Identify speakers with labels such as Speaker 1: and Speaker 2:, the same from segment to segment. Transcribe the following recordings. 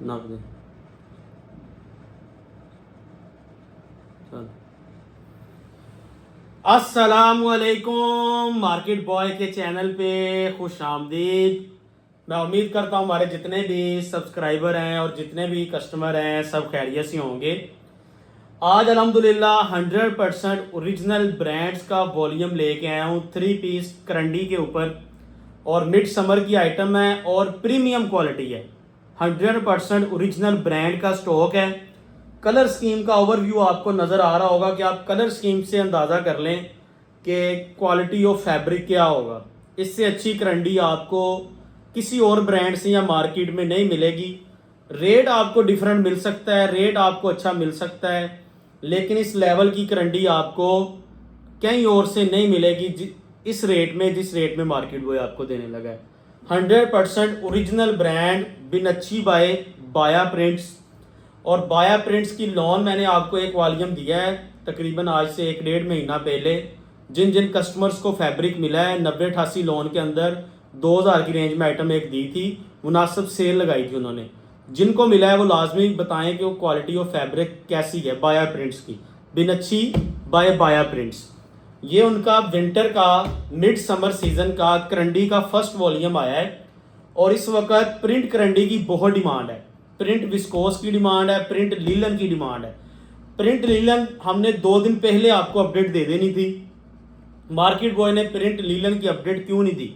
Speaker 1: नाप दे चल। अस्सलामुअलैकुम मार्केट बॉय के चैनल पे खुश आमदीद। मैं उम्मीद करता हूँ हमारे जितने भी सब्सक्राइबर हैं और जितने भी कस्टमर हैं सब खैरियत से होंगे। आज अल्हम्दुलिल्लाह 100% ओरिजिनल ब्रांड्स का वॉल्यूम लेके आया हूँ 3 पीस करंडी के ऊपर, और मिड समर की आइटम है और प्रीमियम क्वालिटी है। 100% ओरिजिनल ब्रांड का स्टॉक है। कलर स्कीम का ओवरव्यू आपको नज़र आ रहा होगा कि आप कलर स्कीम से अंदाज़ा कर लें कि क्वालिटी ऑफ फैब्रिक क्या होगा। इससे अच्छी करंडी आपको किसी और ब्रांड से या मार्केट में नहीं मिलेगी। रेट आपको डिफरेंट मिल सकता है, रेट आपको अच्छा मिल सकता है, लेकिन इस लेवल की करंडी आपको कहीं और से नहीं मिलेगी इस रेट में, जिस रेट में मार्केट बॉय आपको देने लगा है। 100% ओरिजिनल ब्रांड बिनच्छी बाय बाया प्रिंट्स। और बाया प्रिंट्स की लॉन मैंने आपको एक वॉल्यूम दिया है तकरीबन आज से 1-1.5 महीना पहले। जिन जिन कस्टमर्स को फैब्रिक मिला है 90-88 लॉन के अंदर 2000 की रेंज में आइटम एक दी थी, मुनासिब सेल लगाई थी उन्होंने। जिनको मिला है वो लाजमी बताएं कि वो क्वालिटी ऑफ फैब्रिक कैसी है बाया प्रिंट्स की, बिनच्छी बाय बाया प्रिंट्स। ये उनका विंटर का मिड समर सीजन का करंडी का फर्स्ट वॉल्यूम आया है और इस वक्त प्रिंट करंडी की बहुत डिमांड है। प्रिंट विस्कोस की डिमांड है, प्रिंट लीलन की डिमांड है। प्रिंट लीलन हमने 2 दिन पहले आपको अपडेट दे देनी थी। मार्केट बॉय ने प्रिंट लीलन की अपडेट क्यों नहीं दी?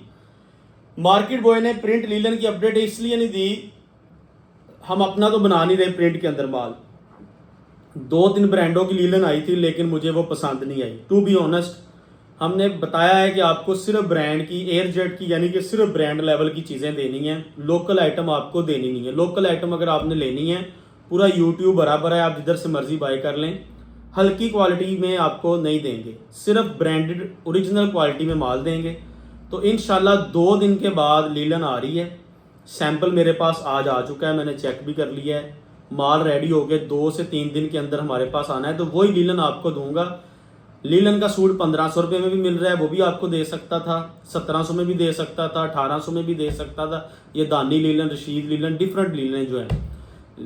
Speaker 1: मार्केट बॉय ने प्रिंट लीलन की अपडेट इसलिए नहीं दी, हम अपना तो बना नहीं रहे प्रिंट के अंदर माल। 2-3 ब्रांडों की लीलन आई थी लेकिन मुझे वो पसंद नहीं आई। टू बी ऑनेस्ट, हमने बताया है कि आपको सिर्फ ब्रांड की, एयर जेट की, यानी कि सिर्फ ब्रांड लेवल की चीज़ें देनी है, लोकल आइटम आपको देनी नहीं है। लोकल आइटम अगर आपने लेनी है पूरा यूट्यूब बराबर है, आप जिधर से मर्जी बाय कर लें। हल्की क्वालिटी में आपको नहीं देंगे, सिर्फ ब्रांडेड ओरिजिनल क्वालिटी में माल देंगे। तो इंशाल्लाह 2 दिन के बाद लीलन आ रही है। सैंपल मेरे पास आज आ चुका है, मैंने चेक भी कर लिया है, माल रेडी हो गए। 2 से 3 दिन के अंदर हमारे पास आना है तो वही लीलन आपको दूंगा। लीलन का सूट 1500 रुपये में भी मिल रहा है, वो भी आपको दे सकता था, 1700 में भी दे सकता था, 1800 में भी दे सकता था। ये दानी लीलन, रशीद लीलन, डिफरेंट लीलन जो है,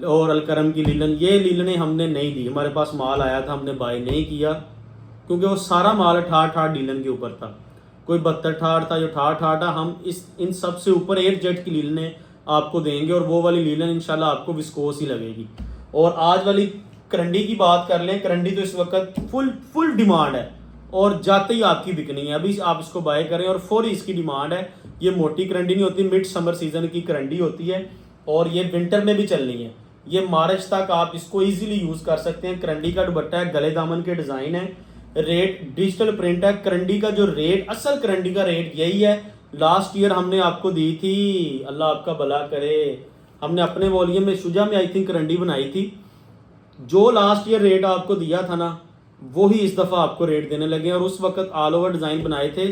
Speaker 1: और अलकरम की लीलन, ये लीलनें हमने नहीं दी। हमारे पास माल आया था, हमने बाय नहीं किया क्योंकि वो सारा माल 68 लीलन के ऊपर था। कोई 72 था, जो 68 था। हम इन सब से ऊपर एयर जेट की लीलनें आपको देंगे और वो वाली लीलन इंशाल्लाह आपको विस्कोस ही लगेगी। और आज वाली करंडी की बात कर लें, करंडी तो इस वक्त फुल डिमांड है और जाते ही आपकी बिकनी है। अभी आप इसको बाय करें और फौरी इसकी डिमांड है। ये मोटी करंडी नहीं होती, मिड समर सीजन की करंडी होती है और ये विंटर में भी चलनी है। ये मार्च तक आप इसको इजीली यूज कर सकते हैं। करंडी का दुपट्टा है, गले दामन के डिजाइन है, रेट डिजिटल प्रिंट है। करंडी का जो रेट, असल करंडी का रेट यही है। लास्ट ईयर हमने आपको दी थी, अल्लाह आपका भला करे, हमने अपने वॉल्यूम में शुजा में आई थिंक करंडी बनाई थी। जो लास्ट ईयर रेट आपको दिया था ना, वो ही इस दफ़ा आपको रेट देने लगे। और उस वक्त ऑल ओवर डिज़ाइन बनाए थे,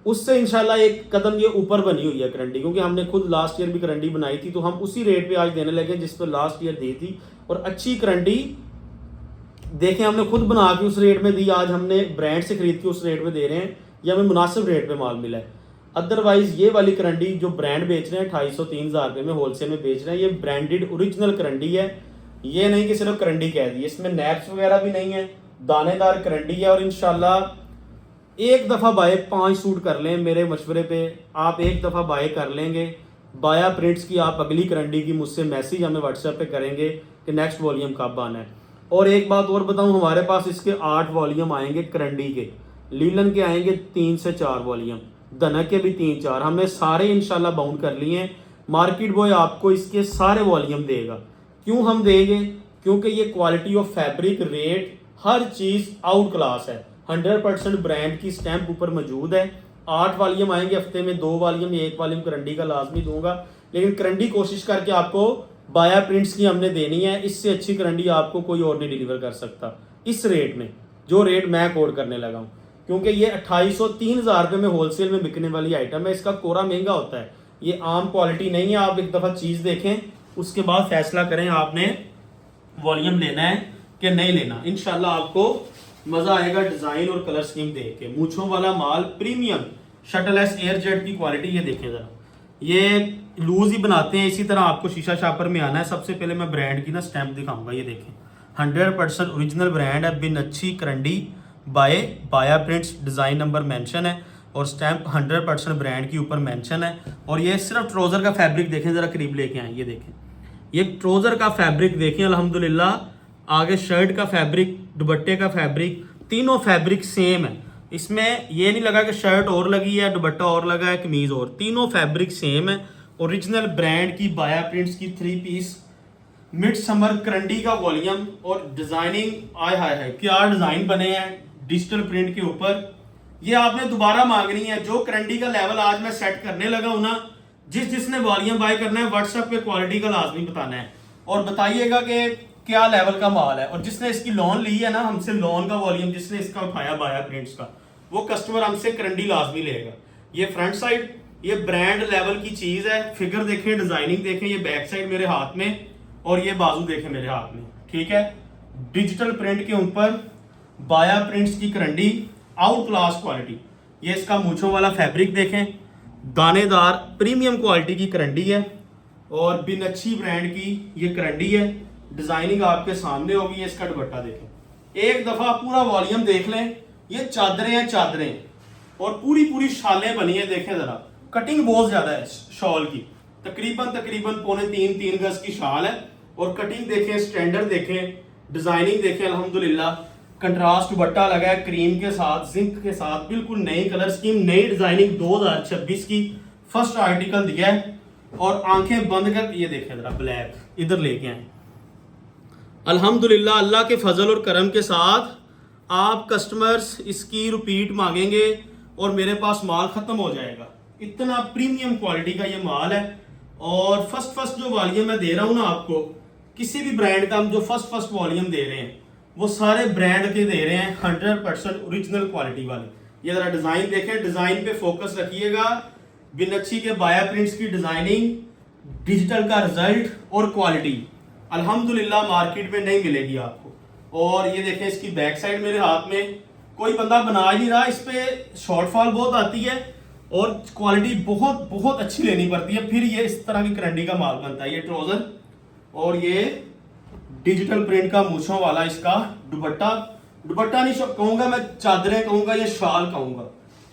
Speaker 1: उससे इंशाल्लाह एक कदम ये ऊपर बनी हुई है करंडी, क्योंकि हमने खुद लास्ट ईयर भी करंडी बनाई थी तो हम उसी रेट पे आज देने लगे जिस पर लास्ट ईयर दी थी। और अच्छी करंडी देखें, हमने खुद बना के उस रेट में दी, आज हमने ब्रांड से खरीद के उस रेट में दे रहे हैं, ये हमें मुनासिब रेट पे माल मिला है। अदरवाइज ये वाली करंडी जो ब्रांड बेच रहे हैं 250-3000 रुपये में होलसेल में बेच रहे हैं, ये ब्रांडेड ओरिजिनल करंडी है। ये नहीं कि सिर्फ करंडी कह दी, इसमें नैप्स वगैरह भी नहीं है, दानेदार करंडी है। और इंशाल्लाह एक दफ़ा बाय 5 सूट कर लें मेरे मशवरे पे, आप एक दफ़ा बाय कर लेंगे बाया प्रिंट्स की। आप अगली करंडी की मुझसे मैसेज हमें व्हाट्सएप पे करेंगे कि नेक्स्ट वॉल्यूम कब आना है। और एक बात और बताऊं, हमारे पास इसके 8 वॉल्यूम आएंगे करंडी के, लीलन के आएंगे 3 से 4 वॉल्यूम, धनक के भी 3-4, हमने सारे इंशाल्लाह बाउंड कर लिए हैं। मार्केट बॉय आपको इसके सारे वॉल्यूम देगा। क्यों हम देंगे? क्योंकि ये quality of fabric, rate, her cheese out class है। 100% ब्रांड की स्टैंप ऊपर मौजूद है। 8 वॉल्यूम आएंगे हफ्ते में, 2 वॉल्यूम, 1 वॉल्यूम करंडी का लाजमी दूंगा। लेकिन करंडी कोशिश करके आपको बाया प्रिंट्स की हमने देनी है। इससे अच्छी करंडी आपको कोई और नहीं डिलीवर कर सकता इस रेट में, जो रेट मैं कोड करने लगा हूँ। क्योंकि ये 2800-3000 रुपये में होलसेल में बिकने वाली आइटम है। इसका कोरा महंगा होता है, ये आम क्वालिटी नहीं है। आप एक दफ़ा चीज़ देखें, उसके बाद फैसला करें आपने वॉल्यूम लेना है कि नहीं लेना। इंशाल्लाह आपको मज़ा आएगा डिज़ाइन और कलर स्कीम देख के। मूछों वाला माल premium shuttle S air jet की क्वालिटी, ये देखें ज़रा, ये लूज ही बनाते हैं, इसी तरह आपको शीशा शापर में आना है। सबसे पहले मैं ब्रांड की ना स्टैंप दिखाऊंगा, ये देखें 100% ओरिजिनल ब्रांड है, बिन अच्छी करंडी बाय बाया प्रिंट्स, डिज़ाइन नंबर मेंशन है और स्टैंप 100% ब्रांड के ऊपर मेंशन है। और ये सिर्फ ट्राउज़र का फैब्रिक देखें, ज़रा करीब लेके आए, ये देखें ये ट्राउज़र का फैब्रिक देखें अल्हम्दुलिल्लाह, आगे शर्ट का फैब्रिक, दुपट्टे का फैब्रिक, तीनों फैब्रिक सेम है। इसमें ये नहीं लगा कि शर्ट और लगी है, दुपट्टा और लगा है, कमीज़ और, तीनों फैब्रिक सेम है। ओरिजिनल ब्रांड की बाया प्रिंट्स की 3 पीस मिड समर करंडी का वॉल्यूम और डिजाइनिंग, आय हाय हाय क्या डिजाइन बने हैं डिजिटल प्रिंट के ऊपर। ये आपने दोबारा मांगनी है। जो करंडी का लेवल आज मैं सेट करने लगा हूं ना, जिसने वॉल्यूम बाय करना है व्हाट्सएप पे क्वालिटी का लाजमी बताना है और बताइएगा कि क्या लेवल का माल है। और जिसने इसकी लोन ली है ना हमसे, लोन का वॉल्यूम जिसने इसका उठाया बाया प्रिंट्स का, वो कस्टमर हमसे करंडी लाजमी लेगा। ये फ्रंट साइड, ये ब्रांड लेवल की चीज है। फिगर देखें, डिजाइनिंग देखें, ये बैक साइड मेरे हाथ में और ये बाजू देखें मेरे हाथ में, ठीक है। डिजिटल प्रिंट के ऊपर बाया प्रिंट्स की करंडी, आउट क्लास क्वालिटी। ये इसका मूछों वाला फैब्रिक देखें, दानेदार प्रीमियम क्वालिटी की करंडी है और बिन अच्छी ब्रांड की ये करंडी है। डिजाइनिंग आपके सामने होगी। ये इसका दुपट्टा देखें, एक दफा पूरा वॉल्यूम देख लें। ये चादरें हैं, चादरें और पूरी पूरी शालें बनी है। देखें जरा, कटिंग बहुत ज्यादा है शॉल की, तकरीबन पौने 3 गज की शाल है और कटिंग देखें, स्टैंडर्ड देखें, डिजाइनिंग देखें अल्हम्दुलिल्लाह। कंट्रास्ट दुपट्टा लगा है क्रीम के साथ, जिंक के साथ, बिल्कुल नई कलर स्कीम, नई डिजाइनिंग 2026 की फर्स्ट आर्टिकल दिया है। और आंखें बंद कर, ये देखें जरा ब्लैक, इधर लेके आए अल्हम्दुलिल्लाह। अल्लाह के फजल और करम के साथ आप कस्टमर्स इसकी रिपीट मांगेंगे और मेरे पास माल खत्म हो जाएगा। इतना प्रीमियम क्वालिटी का ये माल है। और फर्स्ट जो वॉल्यूम मैं दे रहा हूं ना आपको, किसी भी ब्रांड का हम जो फर्स्ट वॉल्यूम दे रहे हैं वो सारे ब्रांड के दे रहे हैं, 100% ओरिजिनल क्वालिटी वाले। ये जरा डिजाइन देखें, डिजाइन पे फोकस रखिएगा। बिनच्छी के बाया प्रिंट्स की डिजाइनिंग, डिजिटल का रिजल्ट और क्वालिटी अल्हम्दुलिल्लाह मार्केट में नहीं मिलेगी आपको। और ये देखें इसकी बैक साइड मेरे हाथ में, कोई बंदा बना ही नहीं रहा, इस पे शॉर्टफॉल बहुत आती है और क्वालिटी बहुत अच्छी लेनी पड़ती है, फिर ये इस तरह की करंडी का माल बनता है। ये ट्राउजर और ये डिजिटल प्रिंट का मूछों वाला इसका दुपट्टा नहीं कहूंगा मैं, चादरें कहूंगा, ये शाल कहूंगा,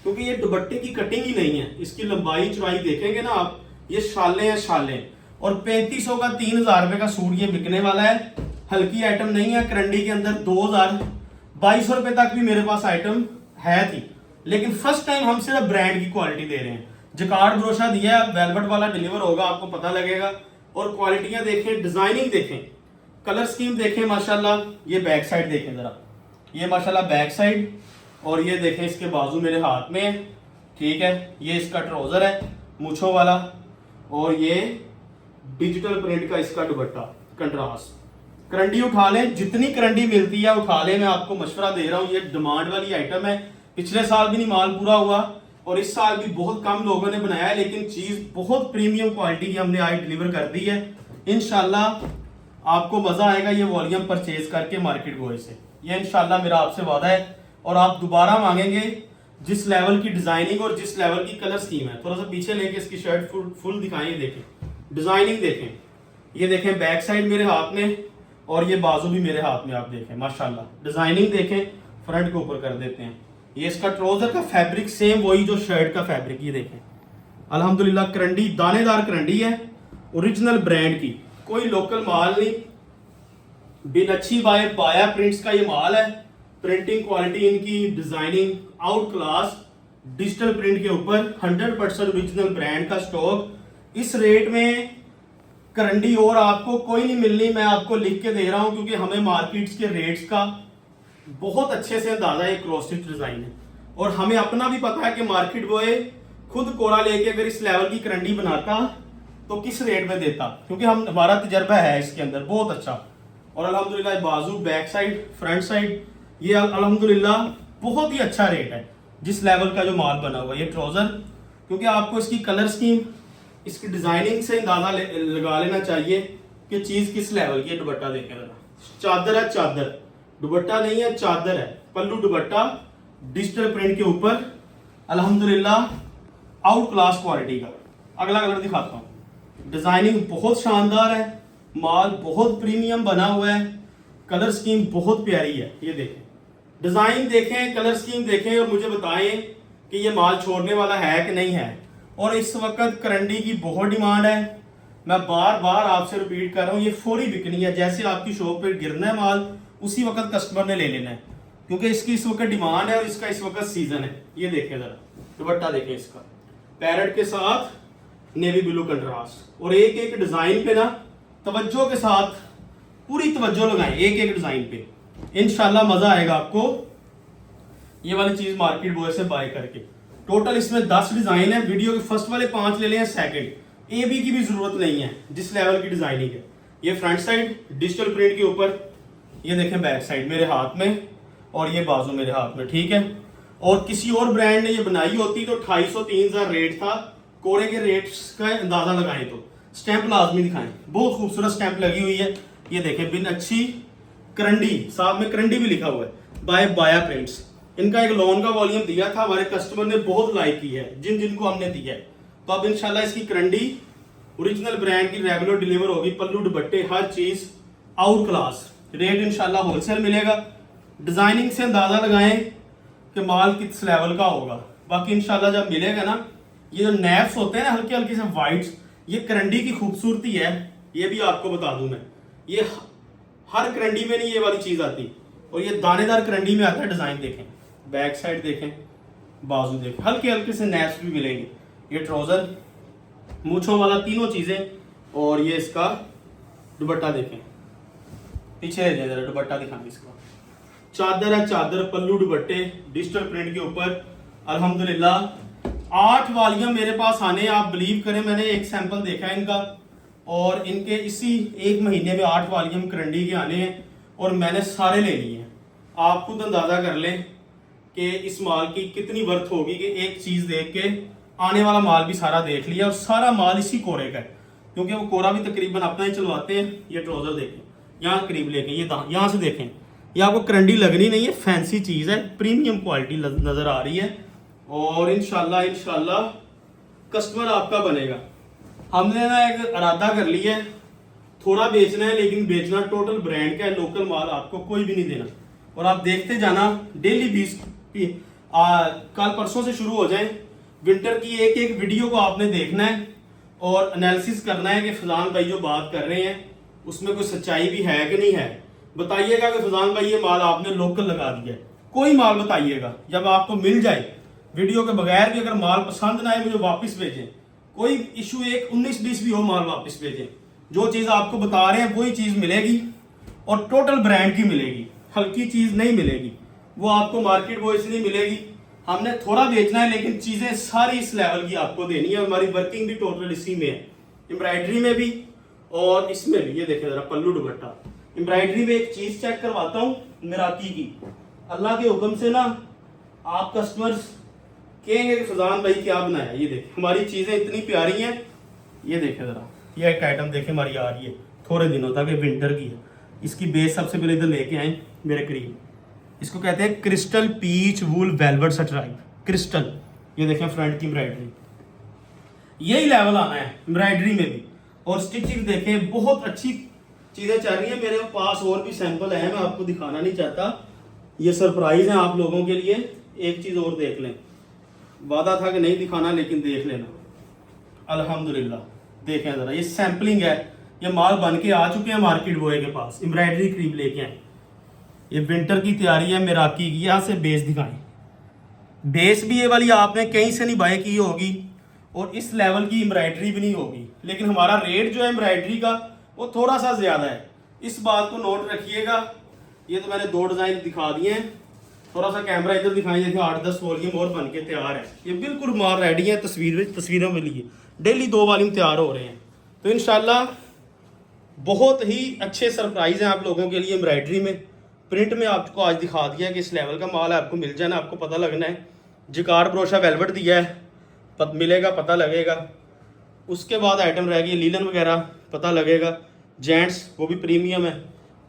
Speaker 1: क्योंकि ये दुपट्टे की कटिंग ही नहीं है। इसकी लंबाई चौड़ाई देखेंगे ना आप, ये शालें हैं शालें। और 3500 का 3000 रुपए का सूट ये बिकने वाला है। हल्की आइटम नहीं है। करंडी के अंदर 2200 रुपए तक भी मेरे पास आइटम है थी, लेकिन फर्स्ट टाइम हम सिर्फ ब्रांड की क्वालिटी दे रहे हैं। जकार्ड ब्रोशा दिया है, वेलवेट वाला डिलीवर होगा, आपको पता लगेगा। और क्वालिटियां देखें, डिजाइनिंग देखें, कलर स्कीम देखें माशाल्लाह। ये बैक साइड देखें जरा, ये माशाल्लाह बैक साइड। और ये देखें इसके बाजू मेरे हाथ में है, ठीक है। ये इसका ट्राउजर है मूछों वाला और ये डिजिटल प्रिंट का इसका दुपट्टा कंट्रास्ट। करंडी उठा लें, जितनी करंडी मिलती है उठा लें, मैं आपको मशवरा दे रहा हूँ। ये डिमांड वाली आइटम है, पिछले साल भी नहीं माल पूरा हुआ और इस साल भी बहुत कम लोगों ने बनाया है, लेकिन चीज बहुत प्रीमियम क्वालिटी की हमने आज डिलीवर कर दी है। इंशाल्लाह आपको मजा आएगा ये वॉल्यूम परचेज करके मार्केट गोए से, ये इंशाल्लाह मेरा आपसे वादा है। और आप दोबारा मांगेंगे जिस लेवल की डिजाइनिंग और जिस लेवल की कलर स्कीम है। थोड़ा सा पीछे लेके इसकी शर्ट फुल दिखाएं, देखें डिजाइनिंग देखें, ये देखें बैक साइड मेरे हाथ में और ये बाजू भी मेरे हाथ में, आप देखें माशाल्लाह। डिजाइनिंग देखें, फ्रंट के ऊपर कर देते हैं। ये इसका ट्राउजर का फैब्रिक सेम वही जो शर्ट का फैब्रिक, ये देखें अल्हम्दुलिल्लाह। करंडी दानेदार करंडी है, ओरिजिनल ब्रांड की, कोई लोकल माल नहीं। बिनच्छी बाय बाया प्रिंट्स का ये माल है। प्रिंटिंग क्वालिटी इनकी, designing out class, digital print के ऊपर 100% ओरिजिनल ब्रांड का स्टॉक। इस रेट में करंडी और आपको कोई नहीं मिलनी, मैं आपको लिख के दे रहा हूं, क्योंकि हमें मार्केट्स के रेट्स का बहुत अच्छे से अंदाजा है। क्रॉस स्टिच डिजाइन है और हमें अपना भी पता है कि मार्केट बॉय खुद कोड़ा लेके अगर इस लेवल की करंडी बनाता तो किस रेट में देता, क्योंकि हमारा तजर्बा है इसके अंदर बहुत अच्छा। और अल्हम्दुलिल्लाह बाजू, बैक साइड, फ्रंट साइड, ये अल्हम्दुलिल्लाह बहुत ही अच्छा रेट है जिस लेवल का जो माल बना हुआ है। ये ट्राउजर, क्योंकि आपको इसकी कलर स्कीम, इसकी डिजाइनिंग से अंदाजा लगा लेना चाहिए कि चीज किस लेवल की है। दुपट्टा देखें जरा, चादर है, चादर दुपट्टा नहीं है, चादर है। पल्लू दुपट्टा डिजिटल प्रिंट के ऊपर अल्हम्दुलिल्लाह आउट क्लास क्वालिटी का। अगला कलर दिखाता हूं, डिज़ाइनिंग बहुत शानदार है, माल बहुत प्रीमियम बना हुआ है, कलर स्कीम बहुत प्यारी है। ये देखें, डिज़ाइन देखें, कलर स्कीम देखें और मुझे बताएं कि ये माल छोड़ने वाला है कि नहीं है। और इस वक्त करंडी की बहुत डिमांड है, मैं बार बार आपसे रिपीट कर रहा हूँ, ये फौरी बिकनी है। जैसे आपकी शॉप पे गिरना है माल, उसी वक्त कस्टमर ने ले लेना है, क्योंकि इसकी इस वक्त डिमांड है और इसका इस वक्त सीजन है। ये देखें ज़रा, दुपट्टा देखें इसका, पैरेट के साथ नेवी ब्लू कंट्रास्ट, और एक एक डिज़ाइन पे ना तवज्जो के साथ पूरी तवज्जो लगाएं, एक एक डिज़ाइन पे, इंशाल्लाह मज़ा आएगा आपको ये वाली चीज़ मार्केट बॉय से बाय करके। टोटल इसमें 10 डिज़ाइन है, वीडियो के फर्स्ट वाले 5 ले लें, सेकंड ए बी की भी ज़रूरत नहीं है जिस लेवल की डिज़ाइनिंग है। ये फ्रंट साइड डिजिटल प्रिंट के ऊपर, ये देखें बैक साइड मेरे हाथ में, और ये बाजू मेरे हाथ में, ठीक है। और किसी और ब्रांड ने ये बनाई होती तो 250-3000 रेट था। कोरे के रेट्स का अंदाजा लगाएं तो स्टैंप लाजमी दिखाएं, बहुत खूबसूरत स्टैंप लगी हुई है। ये देखें, बिन अच्छी करंडी, साथ में करंडी भी लिखा हुआ है, बाय बाया प्रिंट्स। इनका एक लोन का वॉल्यूम दिया था, हमारे कस्टमर ने बहुत लाइक की है, जिन जिनको हमने दिया है। तो अब इंशाल्लाह इसकी करंडी ओरिजिनल ब्रांड की रेगुलर डिलीवर होगी, पल्लू दुपट्टे हर चीज आउट क्लास। रेट इंशाल्लाह होलसेल मिलेगा। डिजाइनिंग से अंदाजा लगाएं कि माल किस लेवल का होगा। बाकी इंशाल्लाह जब मिलेगा ना, ये जो नैप्स होते हैं ना हल्के हल्के से वाइट्स, ये करंडी की खूबसूरती है। ये भी आपको बता दूं मैं, ये हर करंडी में नहीं ये वाली चीज आती, और ये दानेदार करंडी में आता है। डिजाइन देखें, बैक साइड देखें, बाजू देखें, हल्के हल्के से नैप्स भी मिलेंगे। ये ट्राउजर मूछों वाला, तीनों चीजें, और ये इसका दुपट्टा देखें, पीछे ले जाए जरा, दुपट्टा दिखाएं इसका। चादर है, चादर पल्लू दुपट्टे डिजिटल प्रिंट के ऊपर। अल्हम्दुलिल्लाह 8 वालियां मेरे पास आने, आप बिलीव करें, मैंने एक सैंपल देखा है इनका, और इनके इसी 1 महीने में 8 वालियां करंडी के आने हैं, और मैंने सारे ले लिए हैं। आप खुद अंदाजा कर लें कि इस माल की कितनी वर्थ होगी कि एक चीज देख के आने वाला माल भी सारा देख लिया, और सारा माल इसी कोरे का है, क्योंकि वो कोरा भी तकरीबन अपना ही चलवाते हैं। ये ट्राउजर देखें, यहाँ करीब लेके, ये यहाँ से देखें, ये आपको करंडी लगनी नहीं है, फैंसी चीज़ है, प्रीमियम क्वालिटी नज़र आ रही है, और इंशाल्लाह कस्टमर आपका बनेगा। हमने ना एक इरादा कर लिया है, थोड़ा बेचना है, लेकिन बेचना टोटल ब्रांड का है, लोकल माल आपको कोई भी नहीं देना। और आप देखते जाना, डेली 20 कल परसों से शुरू हो जाए, विंटर की एक एक वीडियो को आपने देखना है और एनालिसिस करना है कि फजान भाई जो बात कर रहे हैं उसमें कोई सच्चाई भी है कि नहीं है। बताइएगा कि फजान भाई ये माल आपने लोकल लगा दिया है, कोई माल बताइएगा। जब आपको मिल जाए वीडियो के बगैर भी, अगर माल पसंद ना आए मुझे वापस भेजें, कोई इशू, एक 19-20 भी हो, माल वापस भेजें। जो चीज़ आपको बता रहे हैं वही चीज़ मिलेगी, और टोटल ब्रांड की मिलेगी, हल्की चीज़ नहीं मिलेगी, वो आपको मार्केट वॉइस नहीं मिलेगी। हमने थोड़ा बेचना है, लेकिन चीज़ें सारी इस लेवल की आपको देनी है। हमारी वर्किंग भी टोटल इसी में है, एम्ब्रॉयडरी में भी और इसमें भी। ये देखें जरा, पल्लू दुपट्टा एम्ब्रॉयडरी में एक चीज़ चेक करवाता हूँ मिराकी की। अल्लाह के हुक्म से ना आप कस्टमर्स कहेंगे कि फजान भाई क्या बनाया। ये देखें, हमारी चीज़ें इतनी प्यारी हैं। ये देखें ज़रा, ये एक आइटम देखें हमारी आ रही है थोड़े दिनों तक, ये विंटर की है। इसकी बेस सबसे पहले इधर लेके आए मेरे करीब, इसको कहते हैं क्रिस्टल पीच वूल वेलवेट स्ट्राइप क्रिस्टल। ये देखें फ्रंट की एम्ब्रॉयडरी, यही लेवल आना है एम्ब्रॉयडरी में भी। और स्टिचिंग देखें, बहुत अच्छी चीज़ें चल रही है मेरे पास, और भी सैंपल हैं, मैं आपको दिखाना नहीं चाहता, ये सरप्राइज है आप लोगों के लिए। एक चीज़ और देख लें, वादा था कि नहीं दिखाना, लेकिन देख लेना। अल्हम्दुलिल्लाह देखें ज़रा, ये सैम्पलिंग है, ये माल बन के आ चुके हैं मार्केट बॉय के पास, एम्ब्रॉयडरी करीब लेके आए। ये विंटर की तैयारी है मिराकी की। यहाँ से बेस दिखाएं, बेस भी ये वाली आपने कहीं से नहीं बाय की होगी, और इस लेवल की एम्ब्रॉयडरी भी नहीं होगी, लेकिन हमारा रेट जो है एम्ब्रॉयडरी का वो थोड़ा सा ज़्यादा है, इस बात को नोट रखिएगा। ये तो मैंने 2 डिज़ाइन दिखा दिए हैं, थोड़ा सा कैमरा इधर दिखाएं, देखिए 8-10 वॉल्यूम और बन के तैयार है। ये बिल्कुल माल रेडी है, तस्वीरों के लिए डेली 2 वॉल्यूम तैयार हो रहे हैं। तो इंशाल्लाह बहुत ही अच्छे सरप्राइज हैं आप लोगों के लिए। एम्ब्रॉयडरी में, प्रिंट में आपको आज दिखा दिया कि इस लेवल का माल है, आपको मिल जाना, आपको पता लगना है। जिकार ब्रोशा वेलवेट दिया है, मिलेगा, पता लगेगा। उसके बाद आइटम रह गई लीलन वगैरह, पता लगेगा। जेंट्स वो भी प्रीमियम है।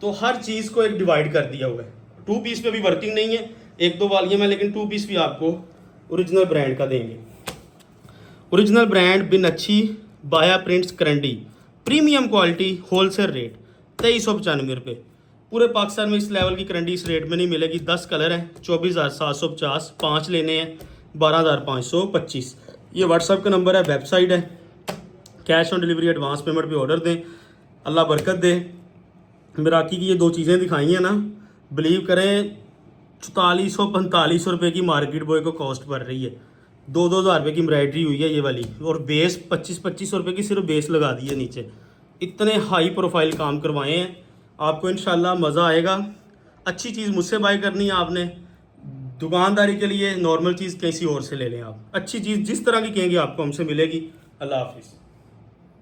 Speaker 1: तो हर चीज़ को एक डिवाइड कर दिया हुआ है। 2 पीस पे भी वर्किंग नहीं है, 1-2 वालियाँ में, लेकिन 2 पीस भी आपको ओरिजिनल ब्रांड का देंगे। ओरिजिनल ब्रांड बिन अच्छी बाया प्रिंट्स करंडी, प्रीमियम क्वालिटी, होलसेल रेट 2395 रुपये। पूरे पाकिस्तान में इस लेवल की करंडी इस रेट में नहीं मिलेगी। 10 कलर हैं, 24,750, 5 लेने हैं, 12,525। ये व्हाट्सअप का नंबर है, वेबसाइट है। Cash on delivery advance payment पे ऑर्डर दें, अल्लाह बरकत दे। मिराकी की ये 2 चीज़ें दिखाई हैं ना, बिलीव करें 4400-4500 रुपये की मार्केट बॉय को कॉस्ट पड़ रही है। 2-2 हज़ार रुपये की एम्ब्रॉयडरी हुई है ये वाली, और बेस 25-25 रुपये की सिर्फ बेस लगा दी है नीचे। इतने हाई प्रोफाइल काम करवाए हैं, आपको इंशाल्लाह मज़ा आएगा। अच्छी चीज़ मुझसे बाय करनी है आपने, दुकानदारी के लिए नॉर्मल चीज़ किसी और से ले लें आप। अच्छी चीज़ जिस तरह की कहेंगे आपको हमसे मिलेगी। अल्लाह हाफिज़।